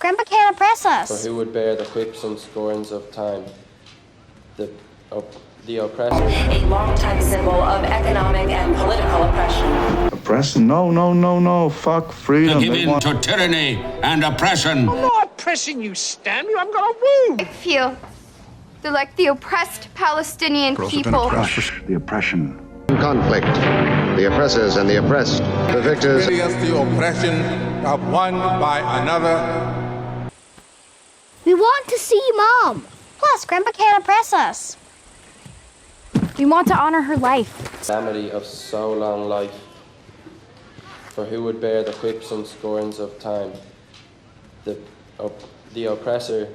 Grandpa can't oppress us. For who would bear the whips and scorns of time? The oppressor. A longtime symbol of economic and political oppression. Oppression? No. Fuck freedom. To give in to tyranny and oppression. I'm not oppressing you, Stanley. I'm gonna woo. I feel they're like the oppressed Palestinian people. The oppression. Conflict. The oppressors and the oppressed. The victors. Experience the oppression of one by another. We want to see Mom. Plus, Grandpa can't oppress us. We want to honor her life. Calamity of so long life. For who would bear the whips and scorns of time? The oppressor.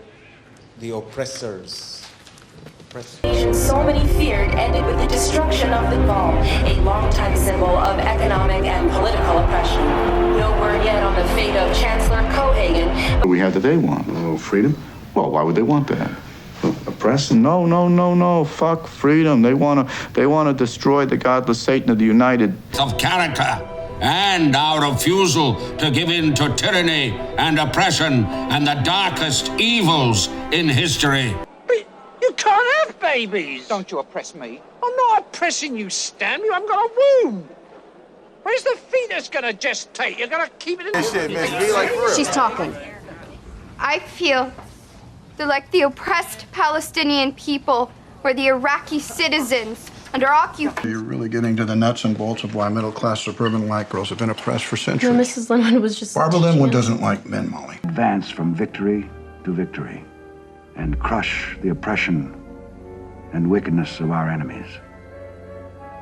The oppressors. So many feared ended with the destruction of the Gaul, a longtime symbol of economic and political oppression. No word yet on the fate of Chancellor Cohagen. What do we have that they want? A little freedom? Well, why would they want that? Oppression? No. Fuck freedom. They wanna destroy the godless Satan of the United. Of character and our refusal to give in to tyranny and oppression and the darkest evils in history. You can't have babies. Don't you oppress me. I'm not oppressing you, Stanley. I'm gonna woo. Where's the fetus gonna gestate? You're gonna keep it in the... She's talking. I feel they're like the oppressed Palestinian people or the Iraqi citizens under occupation. You're really getting to the nuts and bolts of why middle-class suburban white girls have been oppressed for centuries. No, Mrs. Linwood was just... Barbara Linwood doesn't like men, Molly. Advance from victory to victory and crush the oppression and wickedness of our enemies.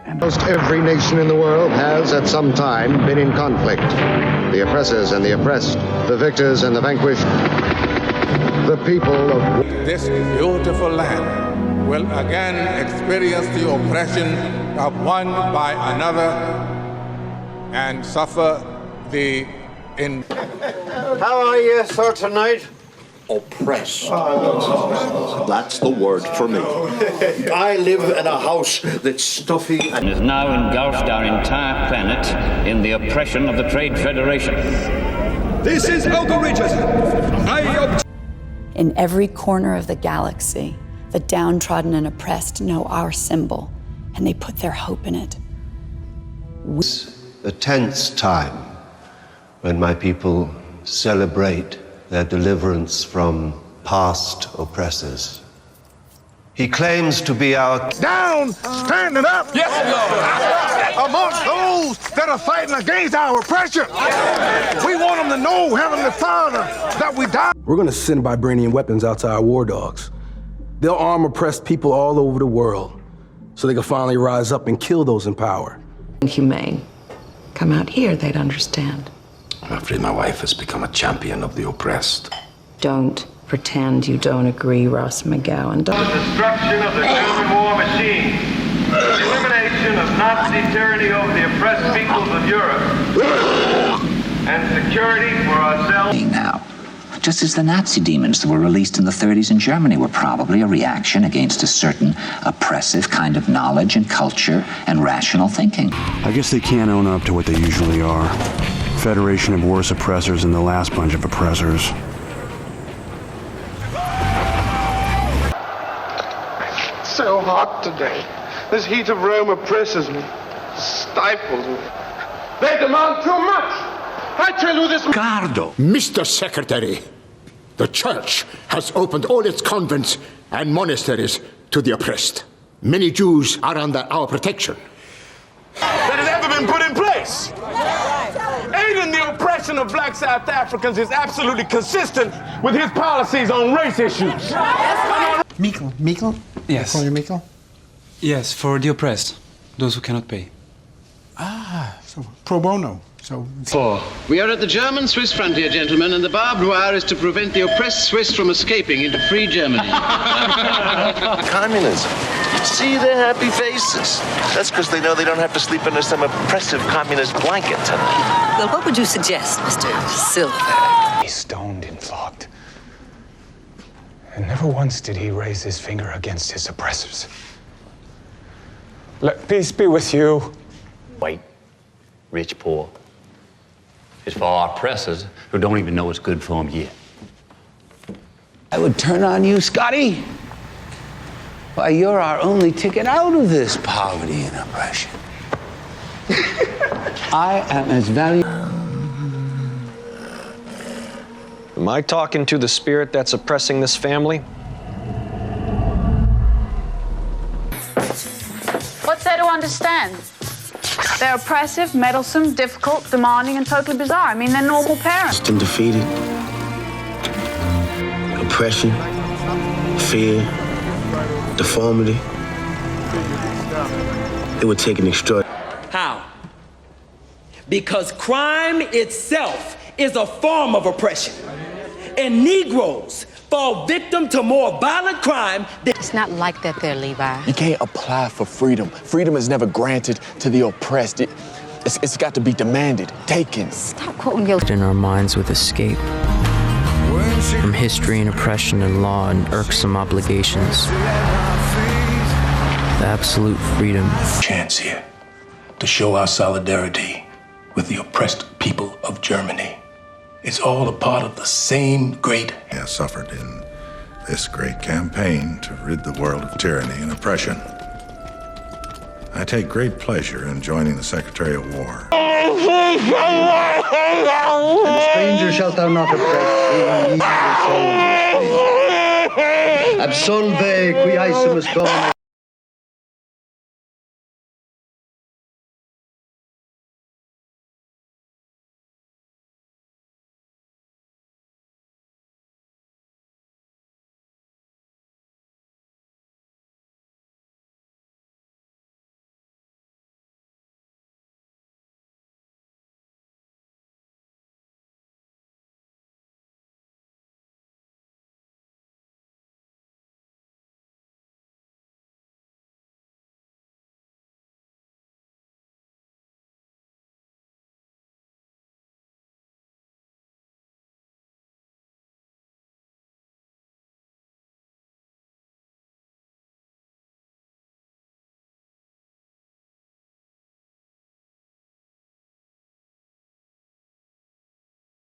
And Almost every nation in the world has at some time been in conflict. The oppressors and the oppressed. The victors and the vanquished. The people of This beautiful land will again experience the oppression of one by another and suffer the How are you, sir, tonight? Oppress. That's the word for me. I live in a house that's stuffy and is now engulfed our entire planet in the oppression of the Trade Federation. This is outrageous. In every corner of the galaxy, the downtrodden and oppressed know our symbol, and they put their hope in it. It's a tense time when my people celebrate their deliverance from past oppressors. He claims to be our... Down, standing up, yes, amongst those that are fighting against our oppression. We want them to know, Heavenly Father, that we die. We're gonna send vibranium weapons out to our war dogs. They'll arm oppressed people all over the world so they can finally rise up and kill those in power. Humane. Come out here, they'd understand. I'm afraid my wife has become a champion of the oppressed. Don't pretend you don't agree, Ross McGowan. The destruction of the German war machine, the elimination of Nazi tyranny over the oppressed peoples of Europe, and security for ourselves. Now, just as the Nazi demons that were released in the 30s in Germany were probably a reaction against a certain oppressive kind of knowledge and culture and rational thinking. I guess they can't own up to what they usually are. Federation of worse oppressors than the last bunch of oppressors. So hot today. This heat of Rome oppresses me, stifles me. They demand too much. I tell you this... Ricardo. Mr. Secretary, the church has opened all its convents and monasteries to the oppressed. Many Jews are under our protection. That has ever been put in place. Aiding the oppression of black South Africans is absolutely consistent with his policies on race issues. Mikkel? Yes. Call you Mikkel? Yes, for the oppressed, those who cannot pay. Ah, so pro bono. So. We are at the German-Swiss frontier, gentlemen, and the barbed wire is to prevent the oppressed Swiss from escaping into free Germany. Communism. See their happy faces. That's because they know they don't have to sleep under some oppressive communist blanket tonight. Well, what would you suggest, Mr. Silver? He's stoned and flogged. And never once did he raise his finger against his oppressors. Let peace be with you. White, rich, poor. It's for our oppressors who don't even know what's good for them yet. I would turn on you, Scotty. Why, you're our only ticket out of this poverty and oppression. I am as valuable. Am I talking to the spirit that's oppressing this family? What's there to understand? They're oppressive, meddlesome, difficult, demanding, and totally bizarre. I mean, they're normal parents. Been defeated. Oppression, fear, deformity. It would take an extraordinary. How? Because crime itself is a form of oppression. And Negroes fall victim to more violent crime than... It's not like that there, Levi. You can't apply for freedom. Freedom is never granted to the oppressed. It's got to be demanded, taken. Stop quoting your... In our minds with escape from history and oppression and law and irksome obligations. The absolute freedom. Chance here to show our solidarity with the oppressed people of Germany. It's all a part of the same great... has suffered in this great campaign to rid the world of tyranny and oppression. I take great pleasure in joining the Secretary of War. And a stranger shalt thou not oppress, even ye the soul. Absolve qui aesimus Domine.